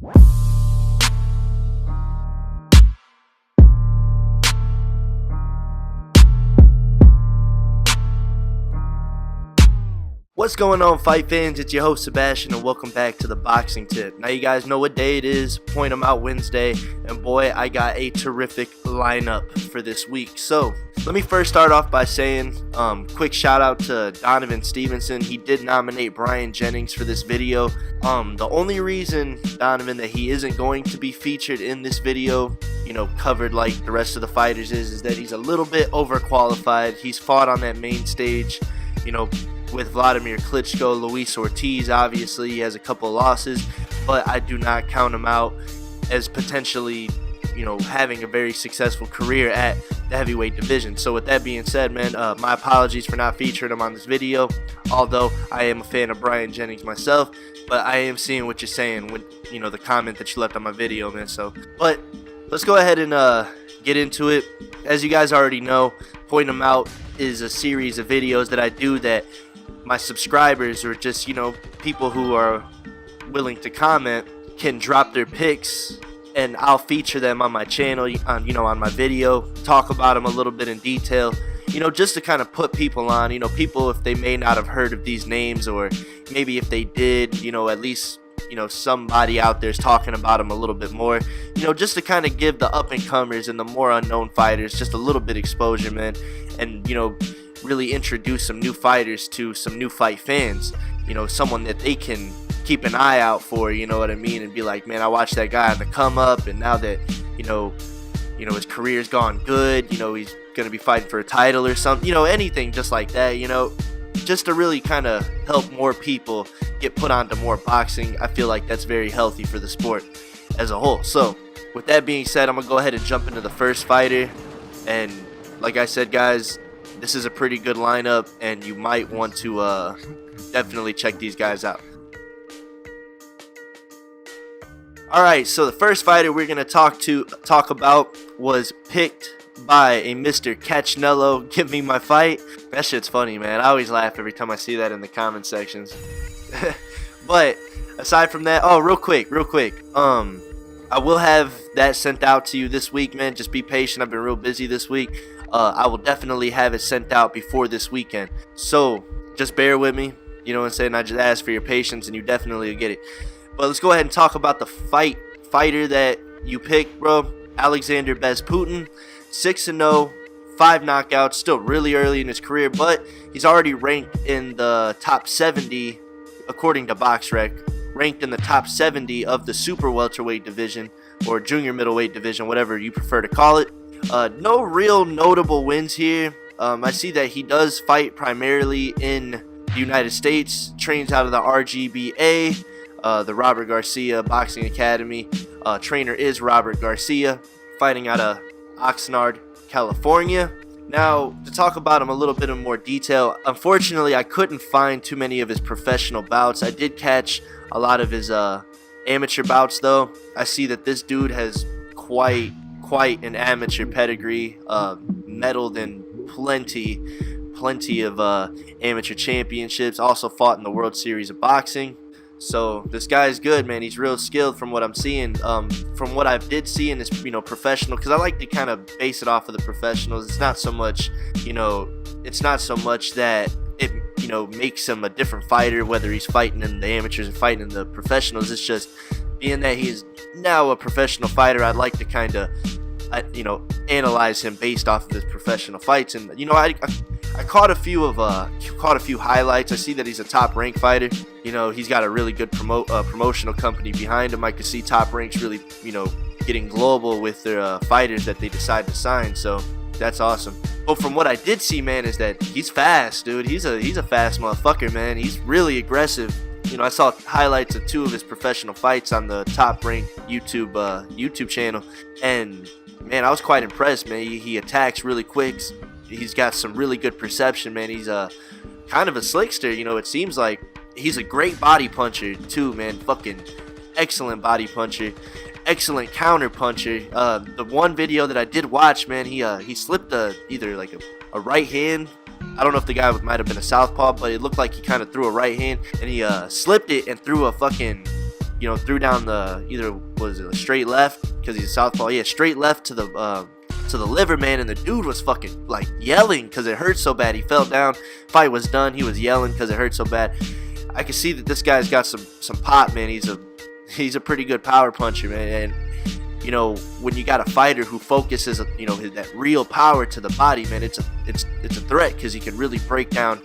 What's going on, fight fans? It's your host Sebastian, and welcome back to the Boxing Tip. Now you guys know what day it is, Point 'em Out Wednesday, and boy, I got a terrific lineup for this week. So let me first start off by saying quick shout out to Donovan Stevenson. He did nominate Brian Jennings for this video. The only reason, Donovan, that he isn't going to be featured in this video, covered like the rest of the fighters, is that he's a little bit overqualified. He's fought on that main stage, with Vladimir Klitschko, Luis Ortiz. Obviously he has a couple losses, but I do not count him out as potentially having a very successful career at the heavyweight division. So with that being said, man, my apologies for not featuring him on this video, although I am a fan of Brian Jennings myself. But I am seeing what you're saying with the comment that you left on my video, man. But let's go ahead and get into it. As you guys already know, Point 'em Out is a series of videos that I do that my subscribers, or just people who are willing to comment, can drop their picks, and I'll feature them on my channel, on my video, talk about them a little bit in detail, just to kind of put people on, people if they may not have heard of these names, or maybe if they did, at least somebody out there is talking about them a little bit more, just to kind of give the up and comers and the more unknown fighters just a little bit exposure, man, and really introduce some new fighters to some new fight fans, someone that they can keep an eye out for, what I mean, and be like, man, I watched that guy on the come up, and now that his career's gone good, he's gonna be fighting for a title or something, anything just like that, just to really kind of help more people get put onto more boxing. I feel like that's very healthy for the sport as a whole. So with that being said, I'm gonna go ahead and jump into the first fighter, and like I said, guys, this is a pretty good lineup, and you might want to definitely check these guys out. Alright, so the first fighter we're going to talk about was picked by a Mr. Cachinello. Give me my fight. That shit's funny, man. I always laugh every time I see that in the comment sections. But aside from that, real quick, I will have that sent out to you this week, man. Just be patient. I've been real busy this week. I will definitely have it sent out before this weekend, so just bear with me, what I'm saying. I just ask for your patience, and you definitely will get it. But let's go ahead and talk about the fighter that you picked, bro. Alexander Besputin, 6-0, 5 knockouts, still really early in his career, but he's already ranked in the top 70, according to BoxRec, ranked in the top 70 of the super welterweight division, or junior middleweight division, whatever you prefer to call it. No real notable wins here. I see that he does fight primarily in the United States, trains out of the RGBA, the Robert Garcia Boxing Academy. Trainer is Robert Garcia, fighting out of Oxnard, California. Now, to talk about him a little bit in more detail, unfortunately, I couldn't find too many of his professional bouts. I did catch a lot of his amateur bouts, though. I see that this dude has quite an amateur pedigree, medaled in plenty of amateur championships, also fought in the World Series of Boxing. So this guy is good, man. He's real skilled from what I'm seeing, from what I did see in this professional, because I like to kind of base it off of the professionals. It's not so much that it makes him a different fighter, whether he's fighting in the amateurs or fighting in the professionals. It's just being that he's now a professional fighter, I'd like to kind of analyze him based off of his professional fights. And I caught a few highlights. I see that he's a top rank fighter. He's got a really good promotional company behind him. I could see Top Rank's really getting global with their fighters that they decide to sign. So that's awesome. But from what I did see, man, is that he's fast, dude. He's a fast motherfucker, man. He's really aggressive. I saw highlights of 2 of his professional fights on the Top Rank YouTube channel, and man, I was quite impressed, man. He attacks really quick. He's got some really good perception, man. He's kind of a slickster, it seems like. He's a great body puncher too, man. Fucking excellent body puncher, excellent counter puncher. The one video that I did watch, man, he slipped either like a right hand. I don't know if the guy might have been a southpaw, but it looked like he kind of threw a right hand, and he slipped it and threw a fucking threw down either was it a straight left because he's a southpaw. Yeah, straight left to the liver, man, and the dude was fucking like yelling because it hurt so bad. He fell down. Fight was done. He was yelling because it hurt so bad. I can see that this guy's got some pop, man. He's a pretty good power puncher, man. And when you got a fighter who focuses, that real power to the body, man, it's a threat because he can really break down,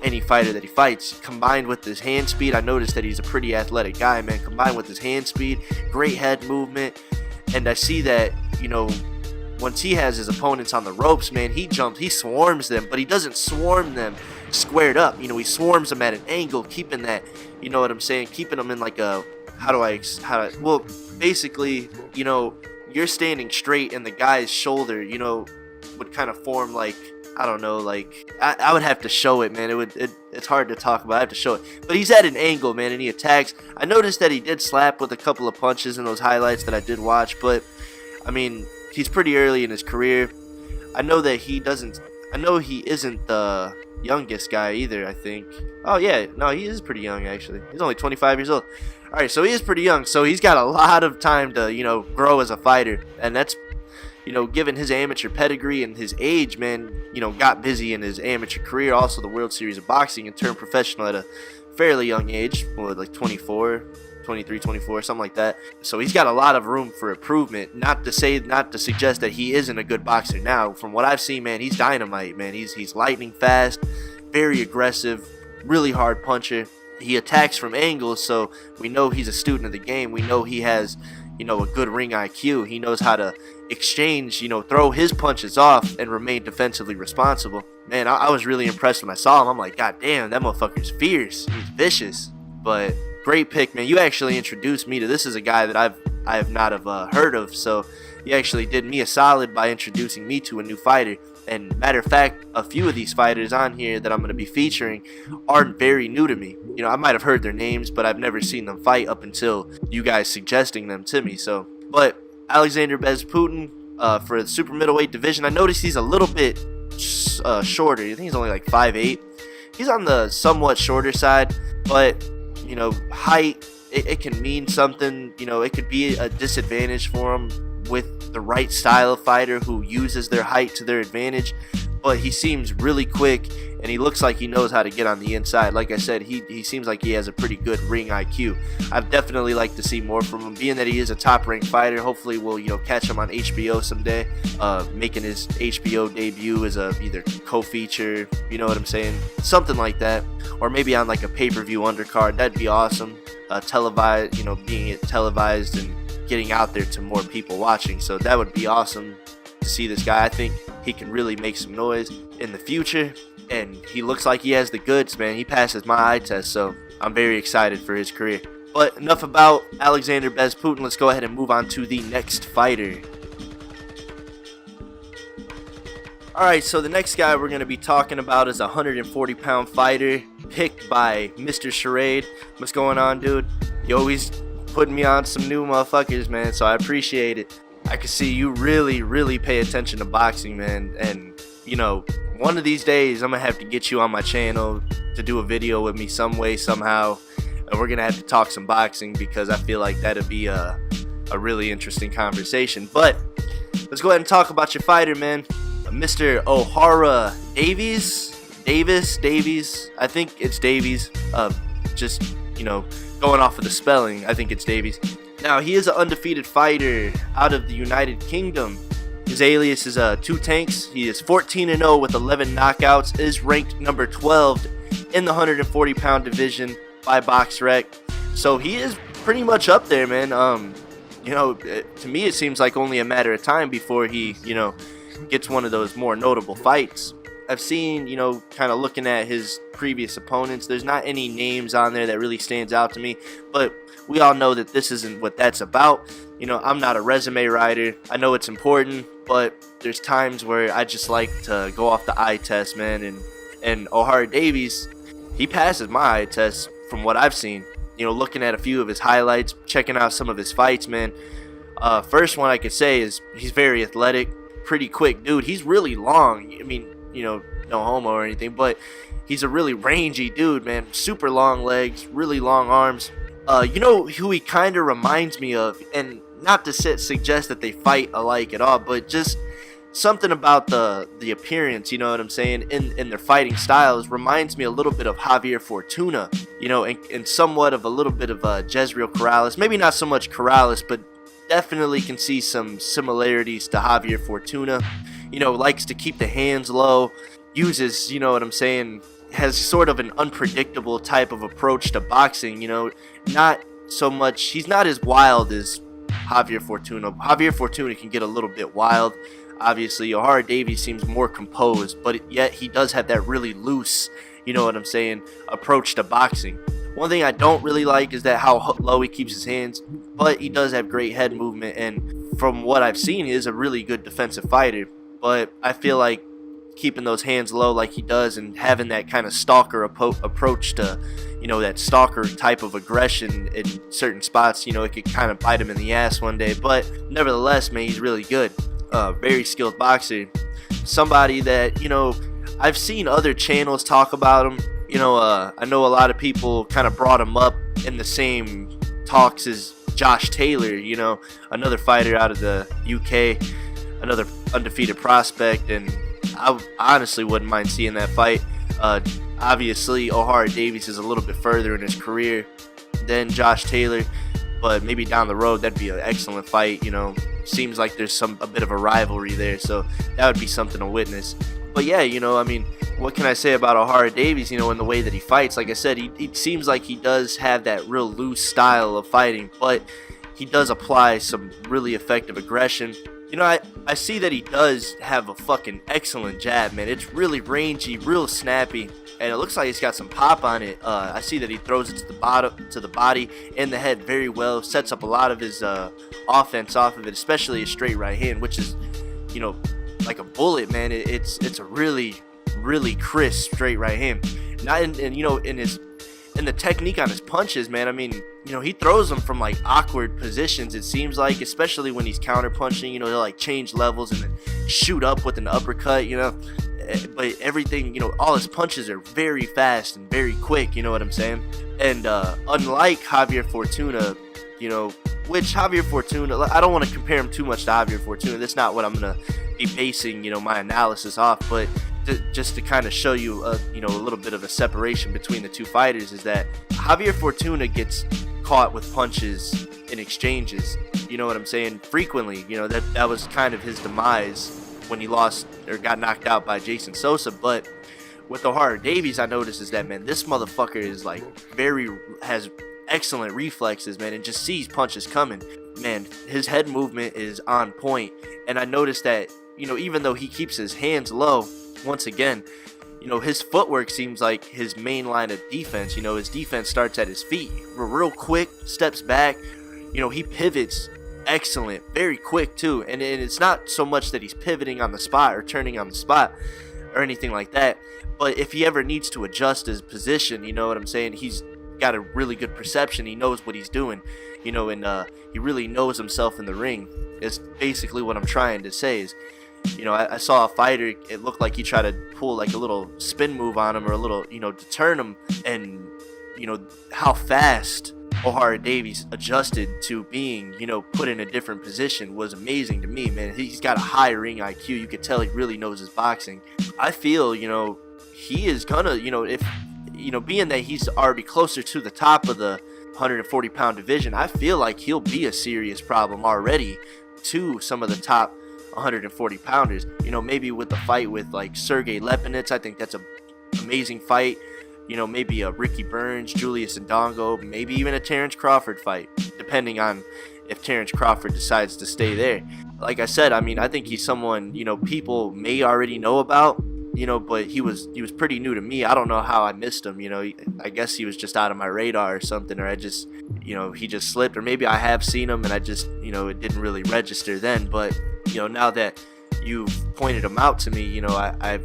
any fighter that he fights. Combined with his hand speed, I noticed that he's a pretty athletic guy, man. Combined with his hand speed, great head movement, and I see that, once he has his opponents on the ropes, man, he swarms them, but he doesn't swarm them squared up. He swarms them at an angle, keeping that, what I'm saying, keeping them in like a, well, basically, you're standing straight and the guy's shoulder, would kind of form like, I don't know, like, I would have to show it, man. It's hard to talk about. I have to show it. But he's at an angle, man, and he attacks. I noticed that he did slap with a couple of punches in those highlights that I did watch, but, I mean, he's pretty early in his career. I know he isn't the youngest guy either, I think. Oh, yeah. No, he is pretty young, actually. He's only 25 years old. All right, so he is pretty young. So he's got a lot of time to, grow as a fighter. And that's, given his amateur pedigree and his age, man, got busy in his amateur career. Also, the World Series of Boxing and turned professional at a fairly young age, like 23, 24, something like that. So he's got a lot of room for improvement. Not to suggest that he isn't a good boxer now. From what I've seen, man, he's dynamite, man. He's lightning fast, very aggressive, really hard puncher. He attacks from angles, so we know he's a student of the game. We know he has, a good ring IQ. He knows how to exchange, throw his punches off and remain defensively responsible. Man, I was really impressed when I saw him. I'm like, God damn, that motherfucker's fierce. He's vicious. But great pick, man. You actually introduced me to this. Is a guy that I have not heard of. So you actually did me a solid by introducing me to a new fighter. And matter of fact, a few of these fighters on here that I'm going to be featuring aren't very new to me. I might have heard their names, but I've never seen them fight up until you guys suggesting them to me. So, but Alexander Besputin for the super middleweight division. I noticed he's a little bit shorter. I think he's only like 5'8". He's on the somewhat shorter side, but height, it can mean something. It could be a disadvantage for him with the right style of fighter who uses their height to their advantage. But he seems really quick, and he looks like he knows how to get on the inside. Like I said, he seems like he has a pretty good ring IQ. I'd definitely like to see more from him, being that he is a top-ranked fighter. Hopefully we'll catch him on HBO someday, making his HBO debut as either co-feature, you know what I'm saying, something like that, or maybe on like a pay-per-view undercard. That'd be awesome. Televised, being televised and getting out there to more people watching. So that would be awesome to see this guy. I think he can really make some noise in the future, and he looks like he has the goods, man. He passes my eye test, so I'm very excited for his career. But enough about Alexander Besputin. Let's go ahead and move on to the next fighter. Alright, so the next guy we're going to be talking about is a 140-pound fighter picked by Mr. Charade. What's going on, dude? You always putting me on some new motherfuckers, man, so I appreciate it. I can see you really pay attention to boxing, man, and one of these days I'm gonna have to get you on my channel to do a video with me some way, somehow, and we're gonna have to talk some boxing because I feel like that'd be a really interesting conversation. But let's go ahead and talk about your fighter, man. Mr. Ohara Davies, I think it's Davies, just going off of the spelling, I think it's Davies. Now, he is an undefeated fighter out of the United Kingdom. His alias is Two Tanks. He is 14-0 with 11 knockouts, is ranked number 12 in the 140-pound division by BoxRec. So he is pretty much up there, man. To me it seems like only a matter of time before he, gets one of those more notable fights. I've seen, kind of looking at his previous opponents, there's not any names on there that really stands out to me, but we all know that this isn't what that's about. I'm not a resume writer. I know it's important, but there's times where I just like to go off the eye test, man, and Ohara Davies, he passes my eye test from what I've seen. Looking at a few of his highlights, checking out some of his fights, man. First one I could say is he's very athletic, pretty quick dude. He's really long. I mean, no homo or anything, but he's a really rangy dude, man. Super long legs, really long arms. You know who he kind of reminds me of, and not to suggest that they fight alike at all, but just something about the appearance, you know what I'm saying, in their fighting styles reminds me a little bit of Javier Fortuna, you know, and somewhat of a little bit of Jezreel Corrales. Maybe not so much Corrales, but definitely can see some similarities to Javier Fortuna. You know, likes to keep the hands low, uses, you know what I'm saying, has sort of an unpredictable type of approach to boxing, you know, not so much, he's not as wild as Javier Fortuna. Javier Fortuna can get a little bit wild. Obviously, Ohara Davies seems more composed, but yet he does have that really loose, you know what I'm saying, approach to boxing. One thing I don't really like is that how low he keeps his hands, but he does have great head movement, and from what I've seen, he is a really good defensive fighter. But I feel like keeping those hands low like he does and having that kind of stalker approach to, you know, that stalker type of aggression in certain spots, you know, it could kind of bite him in the ass one day. But nevertheless, man, he's really good. Very skilled boxer. Somebody that, you know, I've seen other channels talk about him. You know, I know a lot of people kind of brought him up in the same talks as Josh Taylor, you know, another fighter out of the UK, another undefeated prospect, and I honestly wouldn't mind seeing that fight. Obviously, Ohara Davies is a little bit further in his career than Josh Taylor, but maybe down the road that'd be an excellent fight. You know, seems like there's a bit of a rivalry there, so that would be something to witness. But yeah, you know, I mean, what can I say about Ohara Davies? You know, in the way that he fights, like I said, he seems like he does have that real loose style of fighting, but he does apply some really effective aggression. You know, I see that he does have a fucking excellent jab, man. It's really rangy, real snappy, and it looks like he's got some pop on it. I see that he throws it to the body and the head very well. Sets up a lot of his offense off of it, especially his straight right hand, which is, you know, like a bullet, man. It's a really, really crisp straight right hand. And you know, in the technique on his punches, man, I mean, you know, he throws them from like awkward positions, it seems like, especially when he's counter punching. You know, he'll like change levels and then shoot up with an uppercut, you know. But everything, you know, all his punches are very fast and very quick, you know what I'm saying? And unlike Javier Fortuna, you know, which Javier Fortuna, I don't want to compare him too much to Javier Fortuna. That's not what I'm going to be basing, you know, my analysis off. But just to kind of show you, you know, a little bit of a separation between the two fighters is that Javier Fortuna gets caught with punches in exchanges, you know what I'm saying, frequently. You know, that was kind of his demise when he lost or got knocked out by Jason Sosa. But with Ohara Davies, I noticed is that, man, this motherfucker is like has excellent reflexes, man, and just sees punches coming. Man, his head movement is on point. And I noticed that, you know, even though he keeps his hands low, once again, you know, his footwork seems like his main line of defense. You know, his defense starts at his feet, real quick, steps back, you know, he pivots excellent, very quick too. And it's not so much that he's pivoting on the spot or turning on the spot or anything like that, but if he ever needs to adjust his position, you know what I'm saying, he's got a really good perception. He knows what he's doing, you know, and he really knows himself in the ring. Is basically what I'm trying to say. Is, you know, I saw a fighter, it looked like he tried to pull like a little spin move on him or a little, you know, to turn him, and, you know, how fast Ohara Davies adjusted to being, you know, put in a different position was amazing to me, man. He's got a high ring IQ. You could tell he really knows his boxing. I feel, you know, he is gonna, you know, if, you know, being that he's already closer to the top of the 140-pound division, I feel like he'll be a serious problem already to some of the top 140-pounders. You know, maybe with the fight with like Sergey Lepinets, I think that's an amazing fight. You know, maybe a Ricky Burns, Julius Ndongo, maybe even a Terrence Crawford fight, depending on if Terrence Crawford decides to stay there. Like I said, I mean, I think he's someone, you know, people may already know about, you know, but he was pretty new to me. I don't know how I missed him, you know. I guess he was just out of my radar or something, or I just, you know, he just slipped, or maybe I have seen him and I just, you know, it didn't really register then. But, you know, now that you've pointed him out to me, you know, I've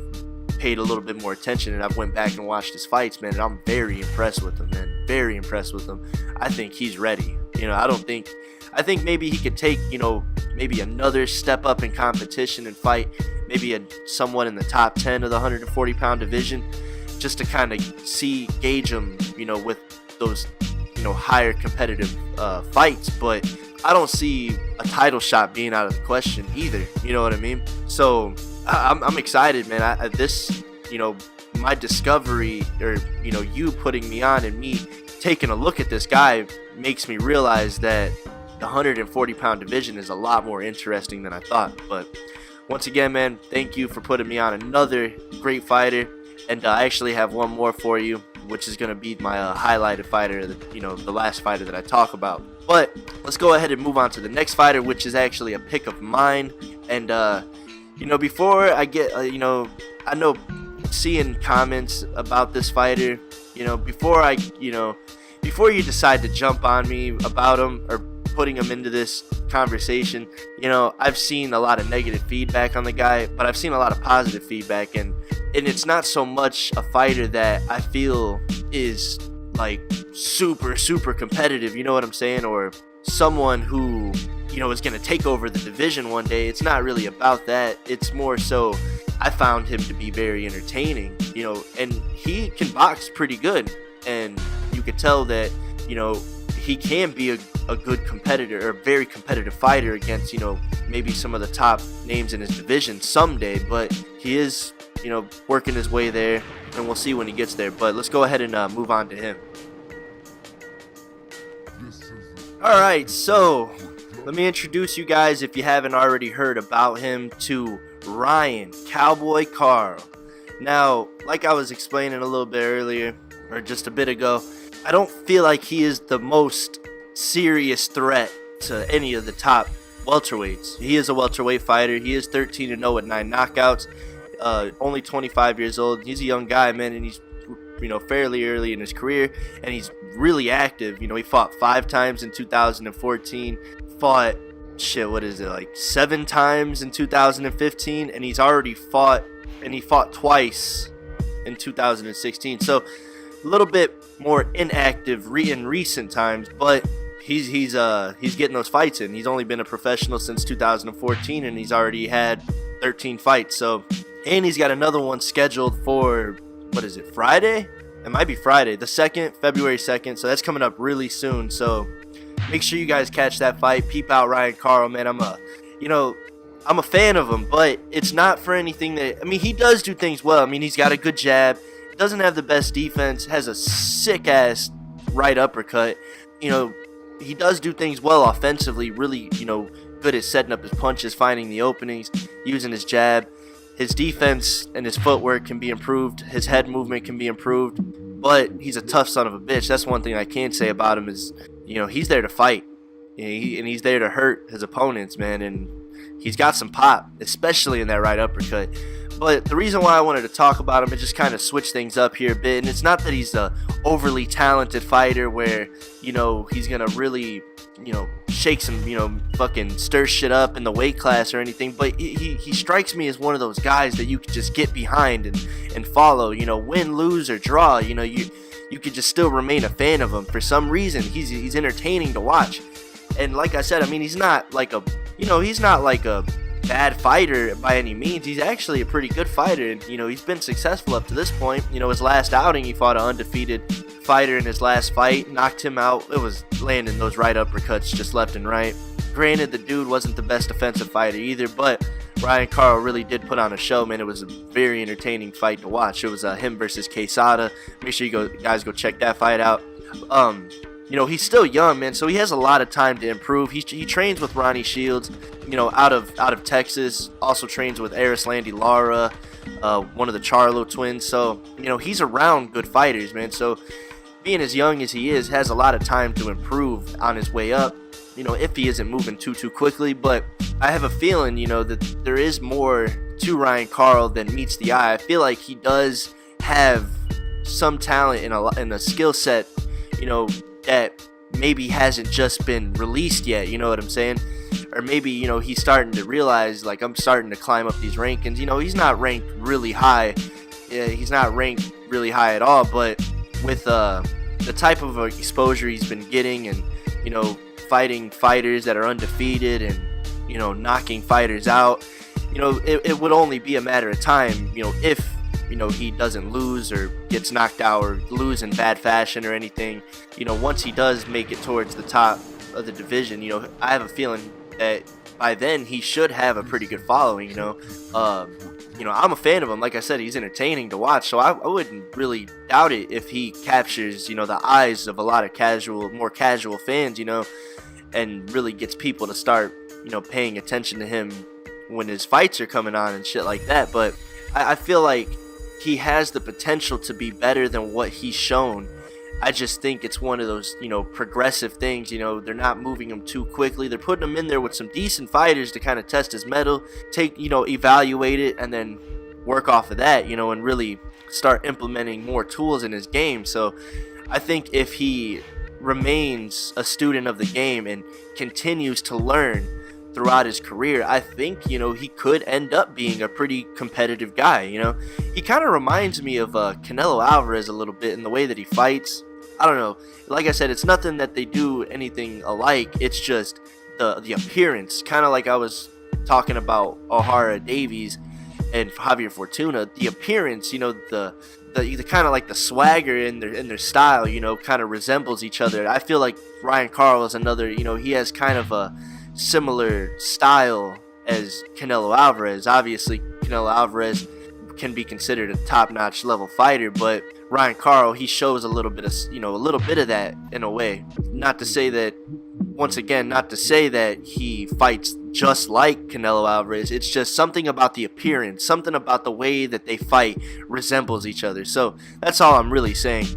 paid a little bit more attention and I've went back and watched his fights, man, and I'm very impressed with him, man. Very impressed with him. I think he's ready. You know, I think maybe he could take, you know, maybe another step up in competition and fight maybe someone in the top 10 of the 140-pound division, just to kind of gauge him, you know, with those higher competitive fights, but I don't see a title shot being out of the question either. You know what I mean? So I'm excited, man. This, my discovery, or you putting me on and me taking a look at this guy makes me realize that the 140-pound division is a lot more interesting than I thought. But once again, man, thank you for putting me on another great fighter. And I actually have one more for you, which is going to be my highlighted fighter, the last fighter that I talk about. But let's go ahead and move on to the next fighter, which is actually a pick of mine. And, before I get, I know seeing comments about this fighter, before you decide to jump on me about him or putting him into this conversation, I've seen a lot of negative feedback on the guy, but I've seen a lot of positive feedback, and it's not so much a fighter that I feel is like super, super competitive, you know what I'm saying, or someone who, is going to take over the division one day. It's not really about that. It's more so I found him to be very entertaining, and he can box pretty good, and you could tell that, he can be a good competitor, or a very competitive fighter against, maybe some of the top names in his division someday, but he is, working his way there, and we'll see when he gets there. But let's go ahead and move on to him. Alright, so let me introduce you guys, if you haven't already heard about him, to Ryan Cowboy Karl. Now, like I was explaining a little bit earlier, or just a bit ago, I don't feel like he is the most serious threat to any of the top welterweights. He is a welterweight fighter. He is 13-0 with 9 knockouts. Only 25 years old. He's a young guy, man, and he's fairly early in his career, and he's really active. He fought 5 times in 2014. Fought 7 times in 2015, and he's already fought, and he fought twice in 2016. So a little bit more inactive in recent times, but he's getting those fights in. He's only been a professional since 2014, and he's already had 13 fights. So, and he's got another one scheduled for, Friday? It might be Friday, the 2nd, February 2nd. So that's coming up really soon. So make sure you guys catch that fight. Peep out Ryan Karl, man. I'm a fan of him, but it's not for anything that, he does do things well. He's got a good jab. Doesn't have the best defense, has a sick-ass right uppercut. He does do things well offensively, really, good at setting up his punches, finding the openings, using his jab. His defense and his footwork can be improved. His head movement can be improved, but he's a tough son of a bitch. That's one thing I can say about him is, he's there to fight, and he's there to hurt his opponents, man, and he's got some pop, especially in that right uppercut. But the reason why I wanted to talk about him is just kind of switch things up here a bit. And it's not that he's a overly talented fighter where, he's going to really, shake some, fucking stir shit up in the weight class or anything. But he strikes me as one of those guys that you could just get behind and follow, win, lose, or draw. You could just still remain a fan of him. For some reason, he's entertaining to watch. And like I said, he's not like a, he's not like a bad fighter by any means. He's actually a pretty good fighter, and he's been successful up to this point. His last outing, he fought an undefeated fighter in his last fight, knocked him out. It was landing those right uppercuts just left and right. Granted, the dude wasn't the best defensive fighter either, but Ryan Karl really did put on a show, man. It was a very entertaining fight to watch. It was him versus Quesada. Make sure you guys go check that fight out. He's still young, man, so he has a lot of time to improve. He trains with Ronnie Shields, out of Texas. Also trains with Arislandi Lara, one of the Charlo twins. So, he's around good fighters, man. So, being as young as he is, has a lot of time to improve on his way up, if he isn't moving too quickly. But I have a feeling, that there is more to Ryan Karl than meets the eye. I feel like he does have some talent in a skill set, that maybe hasn't just been released yet, you know what I'm saying? Or maybe, he's starting to realize, like, I'm starting to climb up these rankings. He's not ranked really high. Yeah, he's not ranked really high at all, but with the type of exposure he's been getting and, fighting fighters that are undefeated and, knocking fighters out, it would only be a matter of time, if he doesn't lose or gets knocked out or lose in bad fashion or anything. Once he does make it towards the top of the division, I have a feeling that by then he should have a pretty good following. I'm a fan of him. Like I said, he's entertaining to watch, so I wouldn't really doubt it if he captures the eyes of a lot of more casual fans, and really gets people to start paying attention to him when his fights are coming on and shit like that. But I feel like he has the potential to be better than what he's shown. I just think it's one of those, progressive things. They're not moving him too quickly. They're putting him in there with some decent fighters to kind of test his mettle, evaluate it, and then work off of that, and really start implementing more tools in his game. So I think if he remains a student of the game and continues to learn throughout his career, I think he could end up being a pretty competitive guy. He kind of reminds me of Canelo Alvarez a little bit in the way that he fights. I don't know, like I said, it's nothing that they do anything alike. It's just the appearance, kind of like I was talking about Ohara Davies and Javier Fortuna. The appearance, the kind of like the swagger in their style, kind of resembles each other. I feel like Ryan Karl is another, he has kind of a similar style as Canelo Alvarez. Obviously, Canelo Alvarez can be considered a top-notch level fighter, but Ryan Karl, he shows a little bit of that in a way. Not to say that he fights just like Canelo Alvarez. It's just something about the appearance, something about the way that they fight resembles each other. So that's all I'm really saying.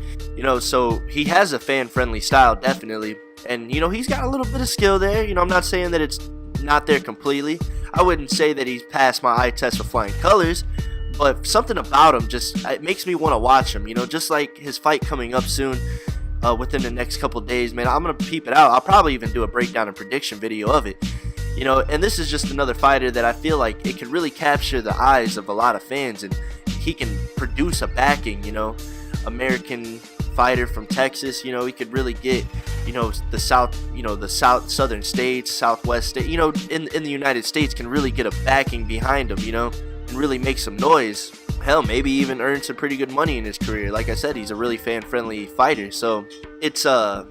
So he has a fan-friendly style, definitely. And, he's got a little bit of skill there. I'm not saying that it's not there completely. I wouldn't say that he's passed my eye test with flying colors. But something about him it makes me want to watch him. Just like his fight coming up soon, within the next couple days, man, I'm going to peep it out. I'll probably even do a breakdown and prediction video of it. And this is just another fighter that I feel like it can really capture the eyes of a lot of fans. And he can produce a backing, American fighter from Texas. He could really get, the southern states, southwest state, in the United States can really get a backing behind him, and really make some noise. Hell, maybe even earn some pretty good money in his career. Like I said, he's a really fan-friendly fighter. So it's to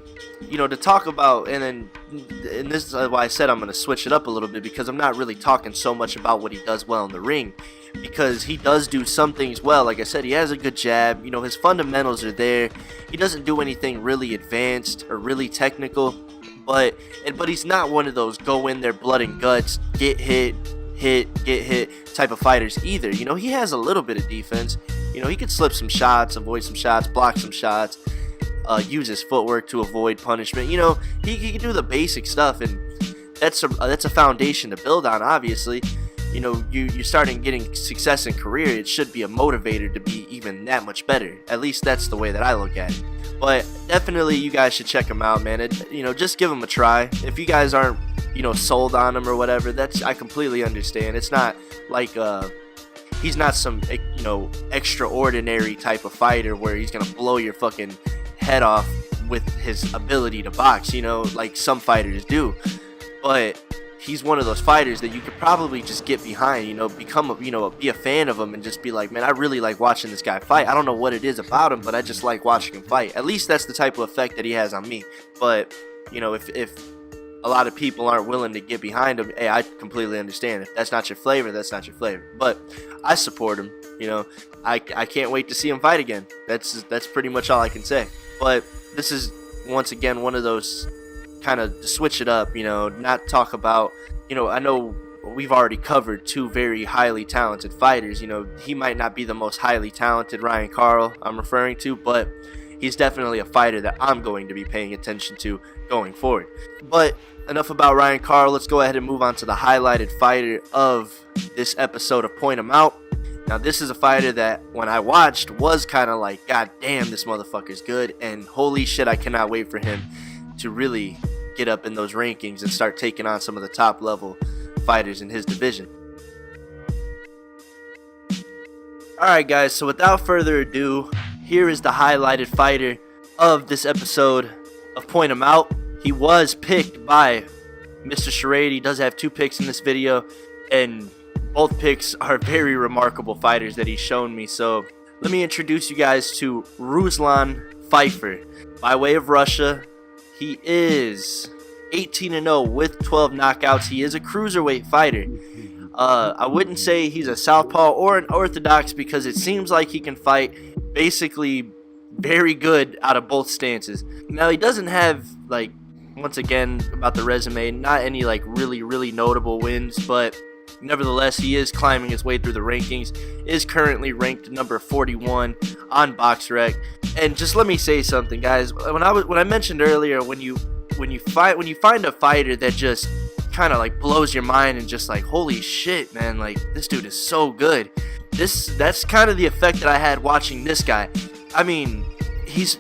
talk about, and this is why I said I'm going to switch it up a little bit, because I'm not really talking so much about what he does well in the ring, because he does do some things well. Like I said, he has a good jab. His fundamentals are there. He doesn't do anything really advanced or really technical, but he's not one of those go in there blood and guts, get hit type of fighters either. He has a little bit of defense. He could slip some shots, avoid some shots, block some shots, use his footwork to avoid punishment. He can do the basic stuff, and that's a foundation to build on. Obviously, you're starting getting success in career. It should be a motivator to be even that much better. At least that's the way that I look at it. But definitely, you guys should check him out, man. Just give him a try. If you guys aren't sold on him or whatever, I completely understand. It's not like he's not some extraordinary type of fighter where he's gonna blow your fucking head off with his ability to box, like some fighters do. But he's one of those fighters that you could probably just get behind, be a fan of him and just be like, man, I really like watching this guy fight. I don't know what it is about him, but I just like watching him fight. At least that's the type of effect that he has on me. But if a lot of people aren't willing to get behind him, hey, I completely understand. If that's not your flavor, that's not your flavor. But I support him. I can't wait to see him fight again. That's pretty much all I can say. But this is once again one of those kind of switch it up, not talk about, I know we've already covered two very highly talented fighters. He might not be the most highly talented Ryan Karl I'm referring to, but he's definitely a fighter that I'm going to be paying attention to going forward. But enough about Ryan Karl. Let's go ahead and move on to the highlighted fighter of this episode of Point 'Em Out. Now, this is a fighter that when I watched was kind of like, God damn, this motherfucker's good, and holy shit, I cannot wait for him to really get up in those rankings and start taking on some of the top level fighters in his division. Alright guys, so without further ado, here is the highlighted fighter of this episode of Point 'Em Out. He was picked by Mr. Charade. He does have 2 picks in this video, and both picks are very remarkable fighters that he's shown me. So let me introduce you guys to Ruslan Fayfer. By way of Russia, he is 18-0 with 12 knockouts. He is a cruiserweight fighter. I wouldn't say he's a southpaw or an orthodox because it seems like he can fight basically very good out of both stances. Now, he doesn't have, like, once again, about the resume, not any, like, really notable wins, but nevertheless, he is climbing his way through the rankings, is currently ranked number 41 on BoxRec. And just let me say something, guys. When I mentioned earlier, when you find a fighter that just kind of like blows your mind and just like, holy shit, man, like this dude is so good. That's kind of the effect that I had watching this guy. I mean, he's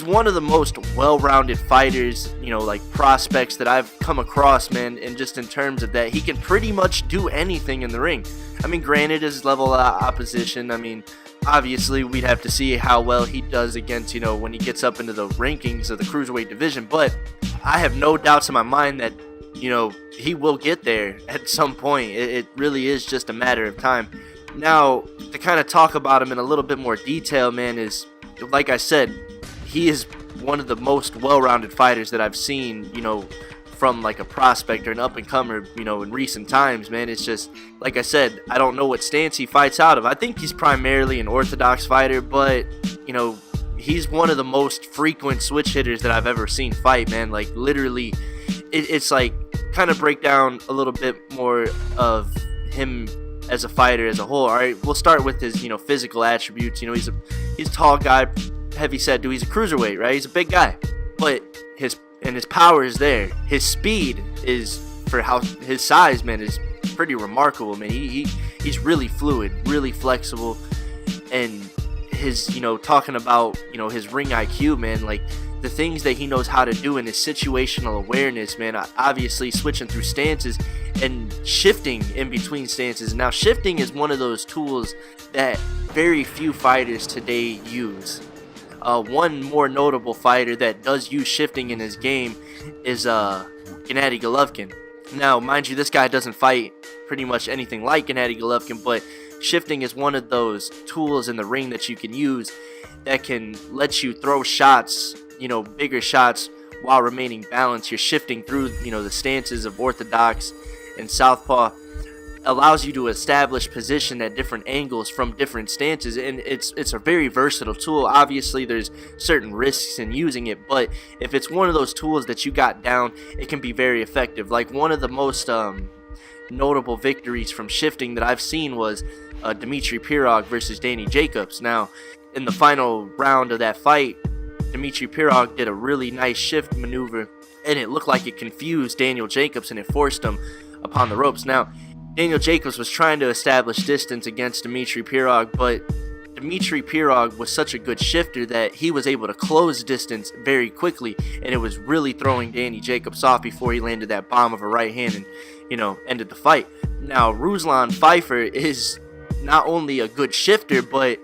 one of the most well-rounded fighters, you know, like prospects that I've come across, man, and just in terms of that, he can pretty much do anything in the ring. I mean, granted, his level of opposition, I mean, obviously we'd have to see how well he does against, you know, when he gets up into the rankings of the cruiserweight division, but I have no doubts in my mind that, you know, he will get there at some point. It really is just a matter of time. Now, to kind of talk about him in a little bit more detail, man, is, like I said, he is one of the most well-rounded fighters that I've seen, you know, from like a prospect or an up-and-comer, you know, in recent times, man. It's just, like I said, I don't know what stance he fights out of. I think he's primarily an orthodox fighter, but, you know, he's one of the most frequent switch hitters that I've ever seen fight, man. Like, literally, it's like, kind of break down a little bit more of him as a fighter as a whole. All right, we'll start with his, you know, physical attributes. You know, he's a tall guy, heavy set dude. He's a cruiserweight, right? He's a big guy, but his power is there. His speed is, for how his size, man, is pretty remarkable, man. He's really fluid, really flexible, and his, you know, talking about, you know, his ring IQ, man, like the things that he knows how to do in his situational awareness, man, obviously switching through stances and shifting in between stances. Now, shifting is one of those tools that very few fighters today use. One more notable fighter that does use shifting in his game is Gennady Golovkin. Now, mind you, this guy doesn't fight pretty much anything like Gennady Golovkin, but shifting is one of those tools in the ring that you can use that can let you throw shots, you know, bigger shots while remaining balanced. You're shifting through, you know, the stances of orthodox and southpaw. Allows you to establish position at different angles from different stances, and it's a very versatile tool. Obviously, there's certain risks in using it, but if it's one of those tools that you got down, it can be very effective. Like, one of the most notable victories from shifting that I've seen was Dmitry Pirog versus Danny Jacobs. Now, in the final round of that fight, Dmitry Pirog did a really nice shift maneuver, and it looked like it confused Daniel Jacobs, and it forced him upon the ropes. Now, Daniel Jacobs was trying to establish distance against Dmitry Pirog, but Dmitry Pirog was such a good shifter that he was able to close distance very quickly, and it was really throwing Danny Jacobs off before he landed that bomb of a right hand and, you know, ended the fight. Now, Ruslan Fayfer is not only a good shifter, but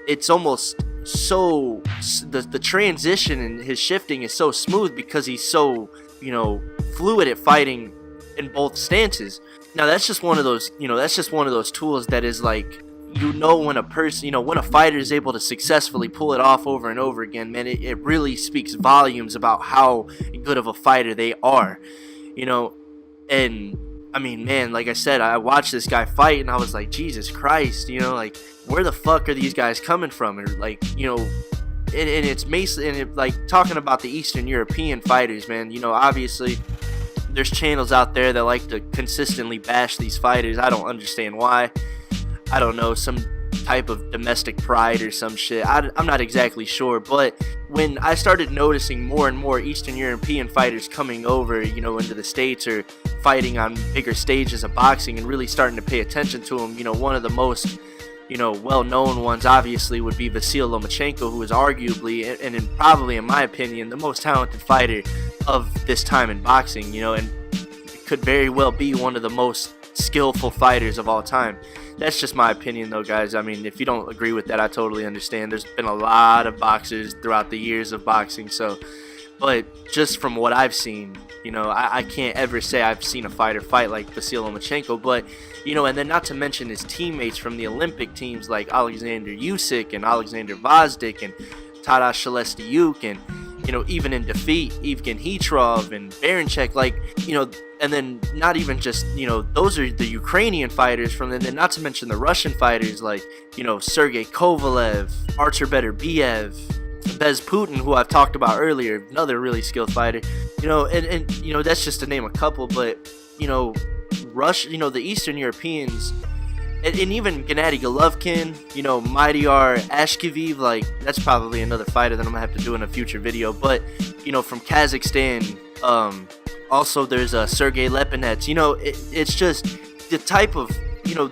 it's almost so, the transition in his shifting is so smooth because he's so, you know, fluid at fighting in both stances. Now, that's just one of those, you know, that's just one of those tools that is like, you know, when a person, you know, when a fighter is able to successfully pull it off over and over again, man, it really speaks volumes about how good of a fighter they are, you know. And I mean, man, like I said, I watched this guy fight and I was like, Jesus Christ, you know, like, where the fuck are these guys coming from? Or like, you know, and it's basically, and it, like, talking about the Eastern European fighters, man, you know, obviously there's channels out there that like to consistently bash these fighters. I don't understand why. I don't know, some type of domestic pride or some shit. I'm not exactly sure, but when I started noticing more and more Eastern European fighters coming over, you know, into the States or fighting on bigger stages of boxing and really starting to pay attention to them, you know, one of the most, you know, well-known ones obviously would be Vasyl Lomachenko, who is arguably, and probably in my opinion, the most talented fighter of this time in boxing, you know, and could very well be one of the most skillful fighters of all time. That's just my opinion, though, guys. I mean, if you don't agree with that, I totally understand. There's been a lot of boxers throughout the years of boxing, so, but just from what I've seen, I can't ever say I've seen a fighter fight like Vasyl Lomachenko, but, and then not to mention his teammates from the Olympic teams like Alexander Usyk and Alexander Gvozdyk and Taras Shelestiuk, and, even in defeat, Evgen Hitrov and Baranchek, and then not even just, those are the Ukrainian fighters from, and then not to mention the Russian fighters like, Sergey Kovalev, Artur Beterbiev, Besputin, who I've talked about earlier, another really skilled fighter, and that's just to name a couple, but, Russia, the Eastern Europeans, and even Gennady Golovkin, Maidiar Ashkeviv, that's probably another fighter that I'm going to have to do in a future video, but, from Kazakhstan, also there's Sergey Lepinets, it's just the type of,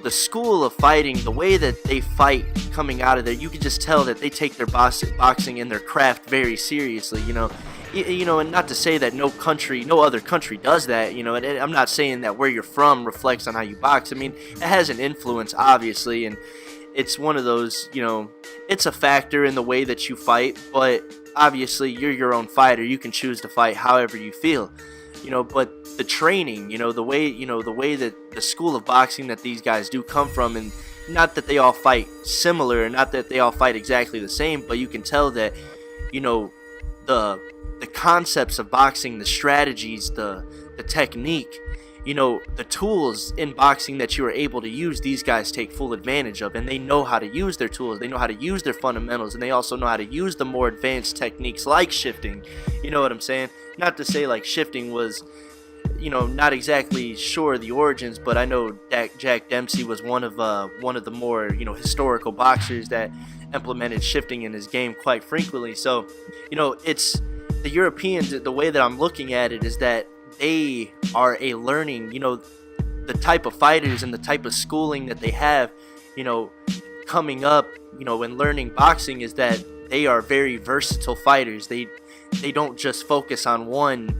the school of fighting, the way that they fight coming out of there, you can just tell that they take their boxing and their craft very seriously, and not to say that no other country does that, and I'm not saying that where you're from reflects on how you box. I mean, it has an influence, obviously, and it's one of those, it's a factor in the way that you fight, but obviously you're your own fighter. You can choose to fight however you feel, but the training, the way that the school of boxing that these guys do come from, and not that they all fight similar, and not that they all fight exactly the same, but you can tell that, the concepts of boxing, the strategies, the technique, the tools in boxing that you are able to use, these guys take full advantage of, and they know how to use their tools, they know how to use their fundamentals, and they also know how to use the more advanced techniques like shifting, you know what I'm saying? Not to say like shifting was, not exactly sure the origins, but I know Jack Dempsey was one of the more, historical boxers that implemented shifting in his game quite frequently. So, it's the Europeans, the way that I'm looking at it is that they are a learning, the type of fighters and the type of schooling that they have, coming up, and learning boxing, is that they are very versatile fighters. They don't just focus on one,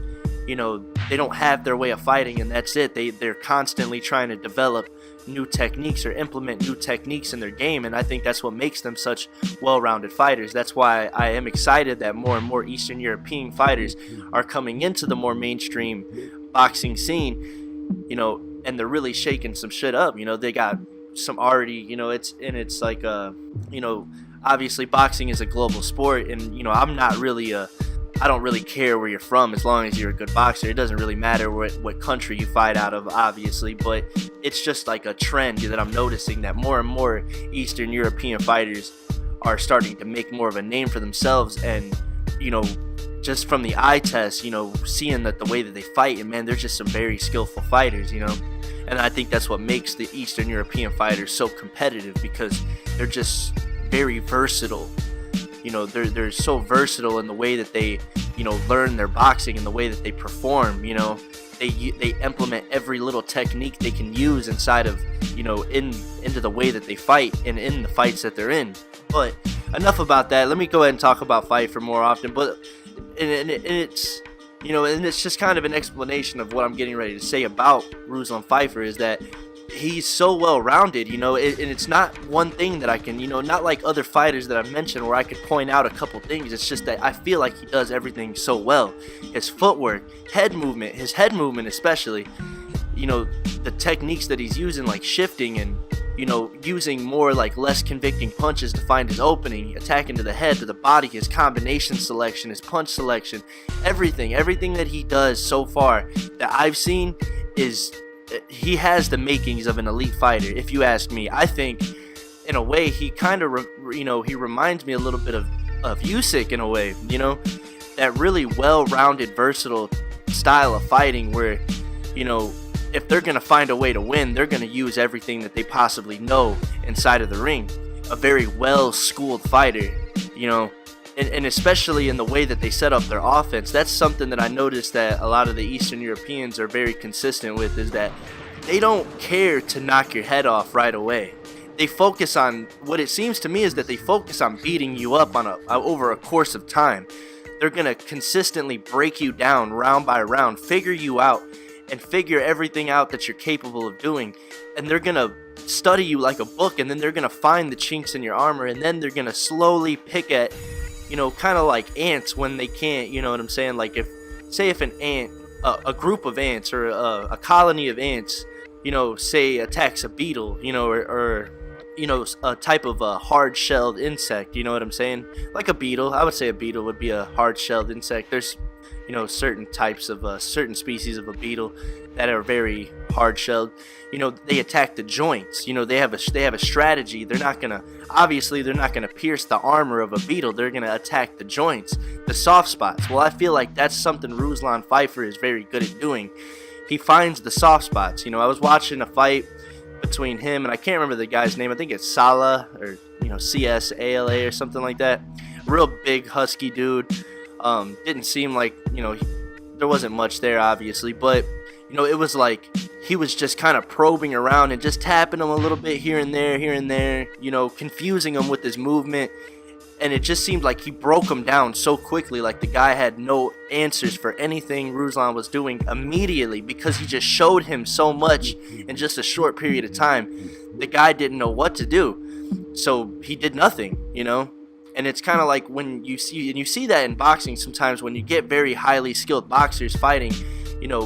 they don't have their way of fighting and that's it. They're constantly trying to develop new techniques or implement new techniques in their game, and I think that's what makes them such well-rounded fighters. That's why I am excited that more and more Eastern European fighters are coming into the more mainstream boxing scene, and they're really shaking some shit up. They got some already, it's like obviously boxing is a global sport, and I'm not really I don't really care where you're from as long as you're a good boxer. It doesn't really matter what country you fight out of, obviously, but it's just like a trend that I'm noticing that more and more Eastern European fighters are starting to make more of a name for themselves, and just from the eye test, seeing that the way that they fight, and man, they're just some very skillful fighters, and I think that's what makes the Eastern European fighters so competitive, because they're just very versatile. They're so versatile in the way that they, learn their boxing and the way that they perform. They implement every little technique they can use inside of, into the way that they fight and in the fights that they're in. But enough about that. Let me go ahead and talk about Fayfer more often. But and it's, and it's just kind of an explanation of what I'm getting ready to say about Ruslan Fayfer, is that he's so well-rounded, and it's not one thing that I can, not like other fighters that I've mentioned where I could point out a couple things. It's just that I feel like he does everything so well. His footwork, his head movement especially, the techniques that he's using, like shifting and, using more like less convicting punches to find his opening, attacking to the head, to the body, his combination selection, his punch selection, everything that he does so far that I've seen is, he has the makings of an elite fighter, if you ask me. I think, in a way, he kind of, he reminds me a little bit of Usyk in a way, that really well-rounded, versatile style of fighting where, if they're going to find a way to win, they're going to use everything that they possibly know inside of the ring. A very well-schooled fighter, and especially in the way that they set up their offense. That's something that I noticed that a lot of the Eastern Europeans are very consistent with, is that they don't care to knock your head off right away. They focus on, what it seems to me is that they focus on beating you up on over a course of time. They're going to consistently break you down round by round, figure you out, and figure everything out that you're capable of doing. And they're going to study you like a book, and then they're going to find the chinks in your armor, and then they're going to slowly pick at, kind of like ants when they can't, you know what I'm saying? Like if an ant, a group of ants or a colony of ants, say attacks a beetle, or a type of a hard-shelled insect, you know what I'm saying? Like a beetle. I would say a beetle would be a hard-shelled insect. There's, certain types of certain species of a beetle that are very hard-shelled. They attack the joints. They have a strategy. They're not gonna pierce the armor of a beetle. They're gonna attack the joints, the soft spots. Well, I feel like that's something Ruslan Fayfer is very good at doing. He finds the soft spots. I was watching a fight between him and I can't remember the guy's name. I think it's Sala or CSALA or something like that. Real big husky dude. Didn't seem like there wasn't much there obviously, but it was like he was just kind of probing around and just tapping him a little bit here and there, confusing him with his movement. And it just seemed like he broke him down so quickly, like the guy had no answers for anything Ruslan was doing immediately, because he just showed him so much in just a short period of time. The guy didn't know what to do, so he did nothing, And it's kind of like when you see that in boxing sometimes when you get very highly skilled boxers fighting,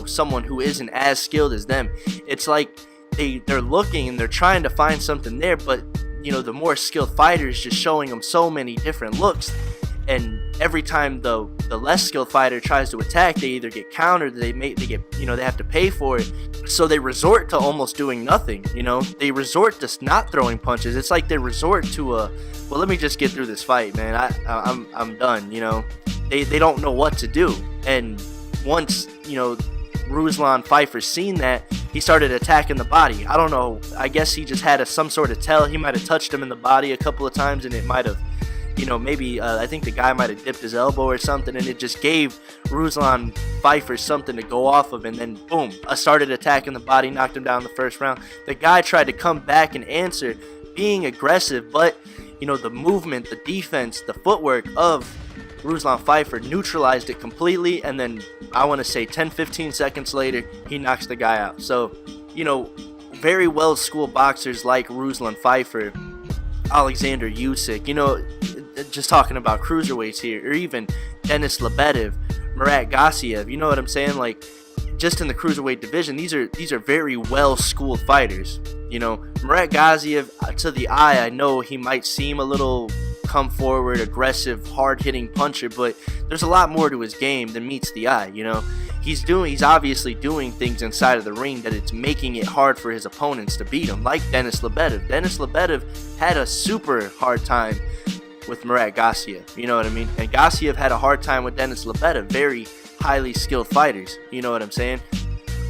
someone who isn't as skilled as them. It's like they're looking and they're trying to find something there, but the more skilled fighter is just showing them so many different looks, and every time the less skilled fighter tries to attack, they either get countered, they have to pay for it, so they resort to almost doing nothing. They resort to not throwing punches. It's like they resort to well, let me just get through this fight, man. I'm done. They don't know what to do, and once Ruslan Fayfer seen that, he started attacking the body. I don't know, I guess he just had some sort of tell. He might have touched him in the body a couple of times, and it might have, maybe I think the guy might have dipped his elbow or something, and it just gave Ruslan Fayfer something to go off of, and then boom, started attacking the body, knocked him down the first round. The guy tried to come back and answer, being aggressive, but the movement, the defense, the footwork of Ruslan Fayfer neutralized it completely, and then I want to say 10-15 seconds later he knocks the guy out. So very well schooled boxers like Ruslan Fayfer, Alexander Usyk, just talking about cruiserweights here, or even Denis Lebedev, Murat Gassiev, you know what I'm saying? Like, just in the cruiserweight division, these are very well schooled fighters. Murat Gassiev, to the eye, I know he might seem a little come forward, aggressive, hard-hitting puncher, but there's a lot more to his game than meets the eye. He's obviously doing things inside of the ring that it's making it hard for his opponents to beat him, like Denis Lebedev. Denis Lebedev had a super hard time with Murat Gassiev, you know what I mean? And Gassiev had a hard time with Denis Lebedev, very highly skilled fighters, you know what I'm saying?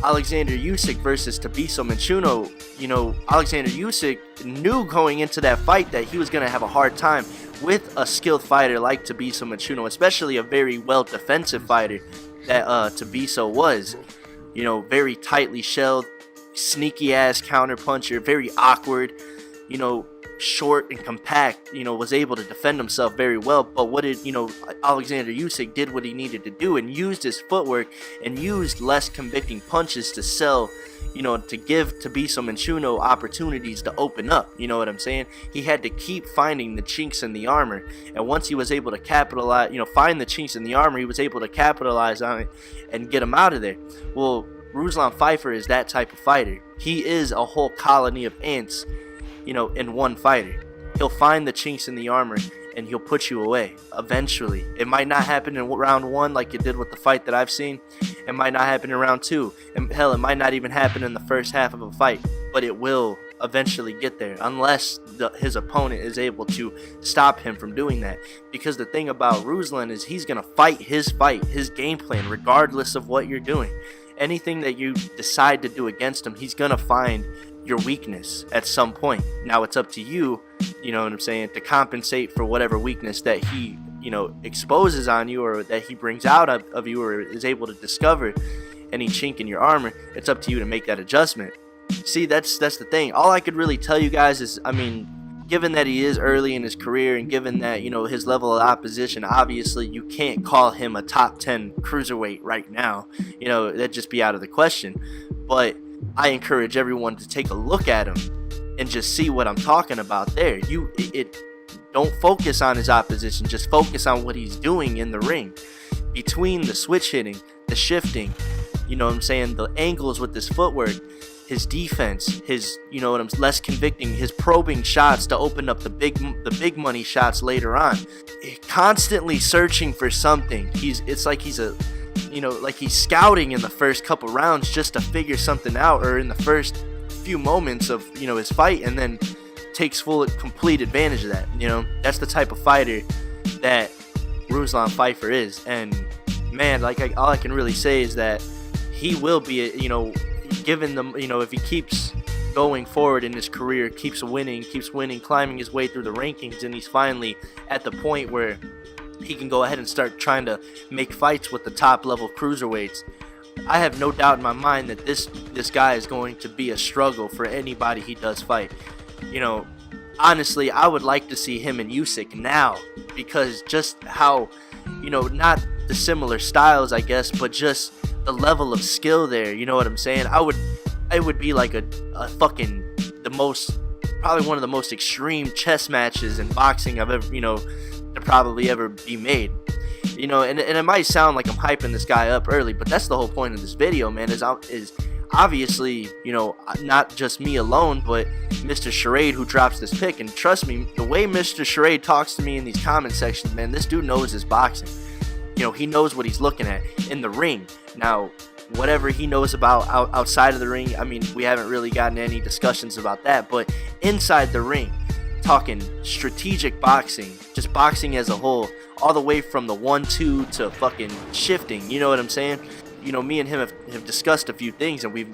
Alexander Usyk versus Tabiso Manchuno, Alexander Usyk knew going into that fight that he was going to have a hard time with a skilled fighter like Tabiso Manchuno, especially a very well defensive fighter that Tabiso was. Very tightly shelled, sneaky ass counter puncher, very awkward, short and compact, was able to defend himself very well. But Alexander Usyk did what he needed to do and used his footwork and used less convicting punches to sell, to give Tabiso Manchuno opportunities to open up. You know what I'm saying? He had to keep finding the chinks in the armor, and once he was able to capitalize, find the chinks in the armor, he was able to capitalize on it and get him out of there. Well, Ruslan Fayfer is that type of fighter. He is a whole colony of ants, in one fighter. He'll find the chinks in the armor and he'll put you away eventually. It might not happen in round one like it did with the fight that I've seen. It might not happen in round two. And hell, it might not even happen in the first half of a fight. But it will eventually get there unless his opponent is able to stop him from doing that. Because the thing about Ruslan is he's going to fight, his game plan, regardless of what you're doing. Anything that you decide to do against him, he's going to find your weakness at some point. Now it's up to you, you know what I'm saying, to compensate for whatever weakness that he, exposes on you, or that he brings out of you, or is able to discover any chink in your armor. It's up to you to make that adjustment. See, that's the thing. All I could really tell you guys is, given that he is early in his career, and given that, his level of opposition, obviously you can't call him a top 10 cruiserweight right now. That'd just be out of the question. But I encourage everyone to take a look at him and just see what I'm talking about there. Don't focus on his opposition, just focus on what he's doing in the ring. Between the switch hitting, the shifting, You know what I'm saying? The angles with his footwork, his defense, his, you know what I'm, less convicting, his probing shots to open up the big money shots later on. Constantly searching for something. It's like he's a, you know, like he's scouting in the first couple rounds just to figure something out, or in the first few moments of, you know, his fight, and then takes complete advantage of that. You know, that's the type of fighter that Ruslan Fayfer is. And man, like all I can really say is that he will be, you know, given them, you know, if he keeps going forward in his career, keeps winning, climbing his way through the rankings, and he's finally at the point where he can go ahead and start trying to make fights with the top level cruiserweights. I have no doubt in my mind that this guy is going to be a struggle for anybody he does fight. You know, honestly, I would like to see him and Usyk now, because just how, you know, not the similar styles, I guess, but just the level of skill there. You know what I'm saying? It would be like a fucking probably one of the most extreme chess matches in boxing I've ever, you know, to probably ever be made. You know, and it might sound like I'm hyping this guy up early, but that's the whole point of this video, man, is obviously, you know, not just me alone, but Mr. Charade, who drops this pick. And trust me, the way Mr. Charade talks to me in these comment sections, man, this dude knows his boxing. You know, he knows what he's looking at in the ring. Now, whatever he knows about outside of the ring, I mean, we haven't really gotten any discussions about that, but inside the ring, talking strategic boxing, just boxing as a whole, all the way from the 1-2 to fucking shifting, you know what I'm saying? You know, me and him have discussed a few things, and we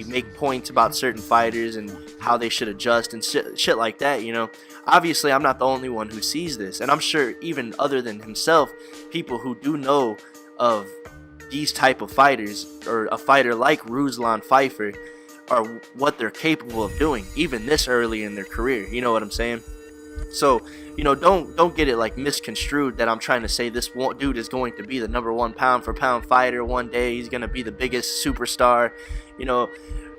make points about certain fighters and how they should adjust and shit like that, you know. Obviously, I'm not the only one who sees this, and I'm sure even other than himself, people who do know of these type of fighters, or a fighter like Ruslan Fayfer, are what they're capable of doing, even this early in their career, you know what I'm saying? So, you know, don't get it like misconstrued that I'm trying to say this dude is going to be the #1 pound for pound fighter one day. He's going to be the biggest superstar, you know,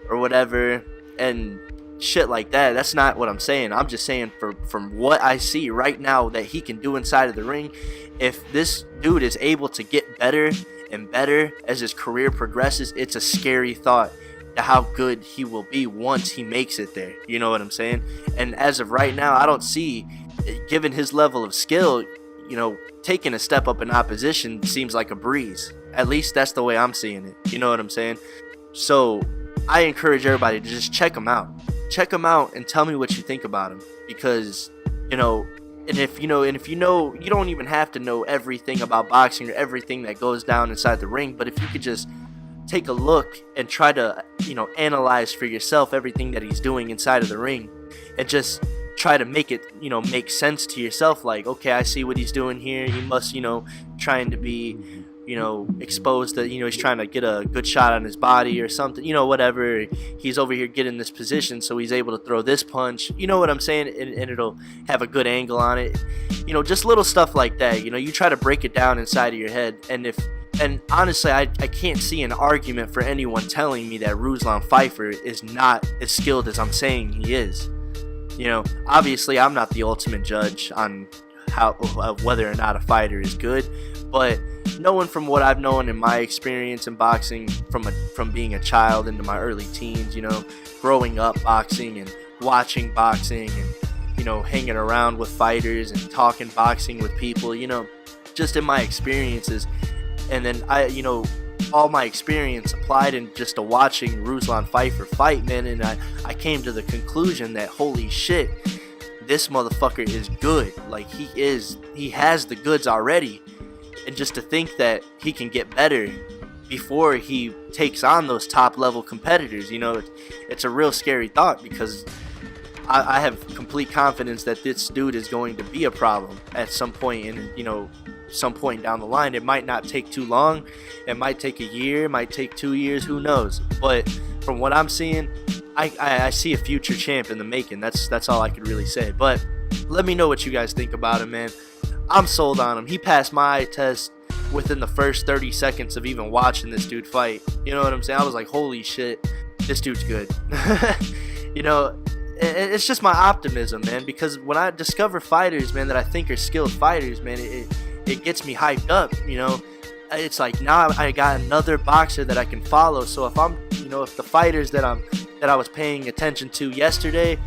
or whatever, and shit like that. That's not what I'm saying. I'm just saying from what I see right now that he can do inside of the ring, if this dude is able to get better and better as his career progresses, it's a scary thought to how good he will be once he makes it there. You know what I'm saying? And as of right now, I don't see, given his level of skill, you know, taking a step up in opposition seems like a breeze. At least that's the way I'm seeing it. You know what I'm saying? So I encourage everybody to just check him out. Check him out and tell me what you think about him, because, you know, if you know, you don't even have to know everything about boxing or everything that goes down inside the ring, but if you could just take a look and try to, you know, analyze for yourself everything that he's doing inside of the ring, and just try to make it, you know, make sense to yourself. Like, okay, I see what he's doing here. He must, you know, trying to be, you know, exposed to, you know, he's trying to get a good shot on his body or something, you know, whatever. He's over here getting this position, so he's able to throw this punch, you know what I'm saying? And it'll have a good angle on it. You know, just little stuff like that. You know, you try to break it down inside of your head, and honestly, I can't see an argument for anyone telling me that Ruslan Fayfer is not as skilled as I'm saying he is. You know, obviously, I'm not the ultimate judge on whether or not a fighter is good, but knowing from what I've known in my experience in boxing, from being a child into my early teens, you know, growing up boxing and watching boxing and, you know, hanging around with fighters and talking boxing with people, you know, just in my experiences. And then you know, all my experience applied in just to watching Ruslan Fayfer fight, man, and I came to the conclusion that, holy shit, this motherfucker is good. Like, he has the goods already. And just to think that he can get better before he takes on those top level competitors, you know, it's a real scary thought, because I have complete confidence that this dude is going to be a problem at some point, in, you know, some point down the line. It might not take too long. It might take a year, it might take 2 years, who knows? But from what I'm seeing, I see a future champ in the making. That's all I could really say. But let me know what you guys think about him, man. I'm sold on him. He passed my eye test within the first 30 seconds of even watching this dude fight. You know what I'm saying? I was like, holy shit, this dude's good. You know, it's just my optimism, man, because when I discover fighters, man, that I think are skilled fighters, man, it gets me hyped up, you know. it's like now I got another boxer that I can follow. So if I'm, if the fighters that I was paying attention to yesterday,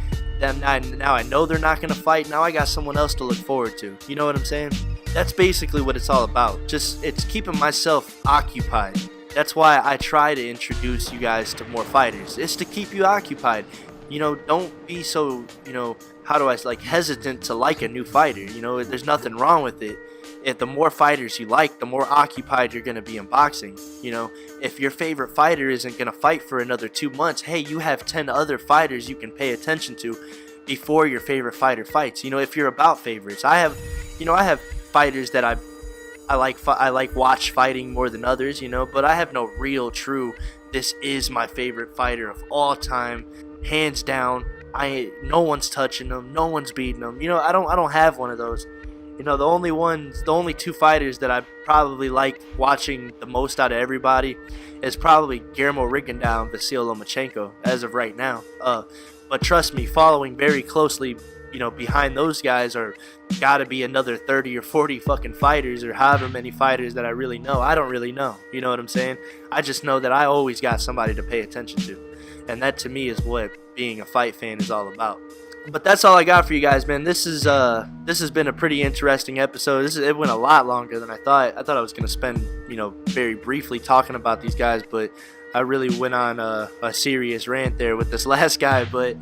then now I know they're not gonna fight. Now I got someone else to look forward to. You know what I'm saying? That's basically what it's all about. It's keeping myself occupied. That's why I try to introduce you guys to more fighters. It's to keep you occupied. Don't be so, hesitant to like a new fighter. There's nothing wrong with it. If the more fighters you like, the more occupied you're going to be in boxing. If your favorite fighter isn't going to fight for another 2 months, hey, you have 10 other fighters you can pay attention to before your favorite fighter fights. If you're about favorites, I have fighters that I like watch fighting more than others, but I have no real true, this is my favorite fighter of all time, hands down. No one's touching them, no one's beating them. I don't have one of those. The only two fighters that I probably like watching the most out of everybody is probably Guillermo Rigondeaux and Vasyl Lomachenko as of right now. But trust me, following very closely, behind those guys are gotta be another 30 or 40 fucking fighters, or however many fighters that I really know. I don't really know. You know what I'm saying? I just know that I always got somebody to pay attention to. And that to me is what being a fight fan is all about. But that's all I got for you guys, man. This has been a pretty interesting episode. It went a lot longer than I thought. I thought I was gonna spend, very briefly talking about these guys, but I really went on a serious rant there with this last guy. But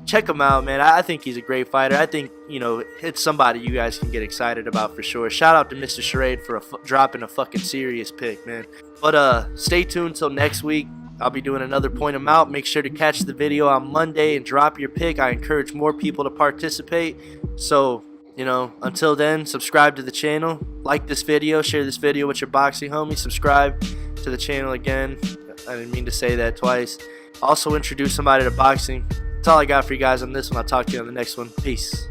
check him out, man. I think he's a great fighter. I think, it's somebody you guys can get excited about for sure. Shout out to Mr. Charade for dropping a fucking serious pick, man. But stay tuned till next week. I'll be doing another point 'em out. Make sure to catch the video on Monday and drop your pick. I encourage more people to participate. So, until then, subscribe to the channel, like this video, share this video with your boxing homies, subscribe to the channel again. I didn't mean to say that twice. Also, introduce somebody to boxing. That's all I got for you guys on this one. I'll talk to you on the next one. Peace.